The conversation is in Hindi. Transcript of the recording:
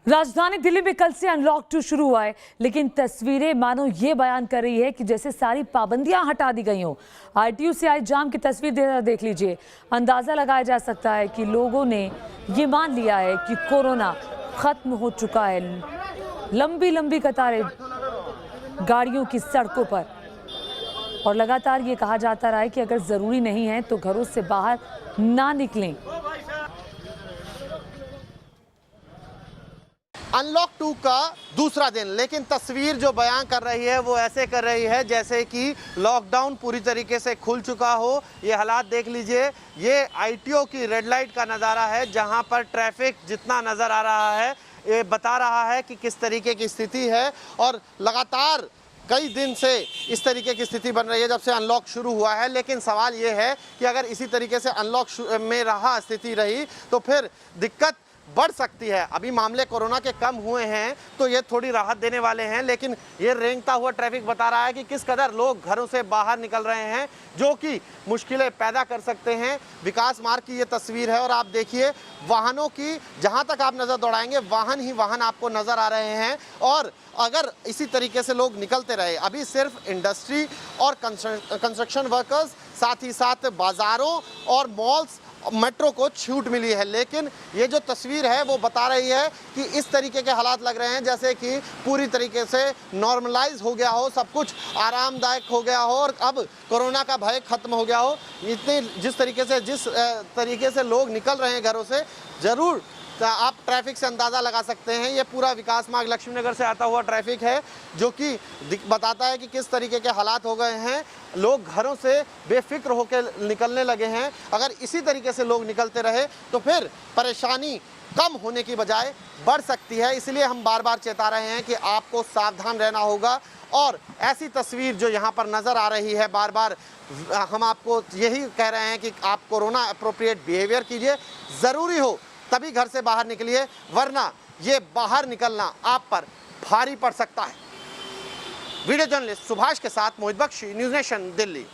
राजधानी दिल्ली में कल से अनलॉक 2 शुरू हुआ है, लेकिन तस्वीरें मानो ये बयान कर रही है कि जैसे सारी पाबंदियां हटा दी गई हों। आरटीयू से आए जाम की तस्वीर देख लीजिए। अंदाजा लगाया जा सकता है कि लोगों ने ये मान लिया है कि कोरोना खत्म हो चुका है। लंबी लंबी कतारें गाड़ियों की सड़कों पर, और लगातार ये कहा जाता रहा है कि अगर जरूरी नहीं है तो घरों से बाहर ना निकलें। अनलॉक 2 का दूसरा दिन, लेकिन तस्वीर जो बयान कर रही है वो ऐसे कर रही है जैसे कि लॉकडाउन पूरी तरीके से खुल चुका हो। ये हालात देख लीजिए, ये आईटीओ की रेड लाइट का नज़ारा है जहां पर ट्रैफिक जितना नज़र आ रहा है ये बता रहा है कि किस तरीके की स्थिति है। और लगातार कई दिन से इस तरीके की स्थिति बन रही है जब से अनलॉक शुरू हुआ है। लेकिन सवाल ये है कि अगर इसी तरीके से अनलॉक में रहा स्थिति रही तो फिर दिक्कत बढ़ सकती है। अभी मामले कोरोना के कम हुए हैं तो ये थोड़ी राहत देने वाले हैं, लेकिन ये रेंगता हुआ ट्रैफिक बता रहा है कि किस कदर लोग घरों से बाहर निकल रहे हैं, जो कि मुश्किलें पैदा कर सकते हैं। विकास मार्ग की ये तस्वीर है और आप देखिए वाहनों की, जहां तक आप नज़र दौड़ाएंगे वाहन ही वाहन आपको नज़र आ रहे हैं। और अगर इसी तरीके से लोग निकलते रहे, अभी सिर्फ इंडस्ट्री और कंस्ट्रक्शन वर्कर्स, साथ ही साथ बाज़ारों और मॉल्स, मेट्रो को छूट मिली है, लेकिन ये जो तस्वीर है वो बता रही है कि इस तरीके के हालात लग रहे हैं जैसे कि पूरी तरीके से नॉर्मलाइज हो गया हो, सब कुछ आरामदायक हो गया हो और अब कोरोना का भय खत्म हो गया हो। जिस तरीके से लोग निकल रहे हैं घरों से, ज़रूर आप ट्रैफिक से अंदाज़ा लगा सकते हैं। ये पूरा विकास मार्ग लक्ष्मी नगर से आता हुआ ट्रैफिक है जो कि बताता है कि किस तरीके के हालात हो गए हैं। लोग घरों से बेफिक्र होकर निकलने लगे हैं। अगर इसी तरीके से लोग निकलते रहे तो फिर परेशानी कम होने की बजाय बढ़ सकती है। इसलिए हम बार बार चेता रहे हैं कि आपको सावधान रहना होगा। और ऐसी तस्वीर जो यहाँ पर नज़र आ रही है, बार बार हम आपको यही कह रहे हैं कि आप कोरोना अप्रोप्रिएट बिहेवियर कीजिए, ज़रूरी हो तभी घर से बाहर निकलिए, वरना ये बाहर निकलना आप पर भारी पड़ सकता है। वीडियो जर्नलिस्ट सुभाष के साथ मोहित बख्शी, न्यूज़ नेशन, दिल्ली।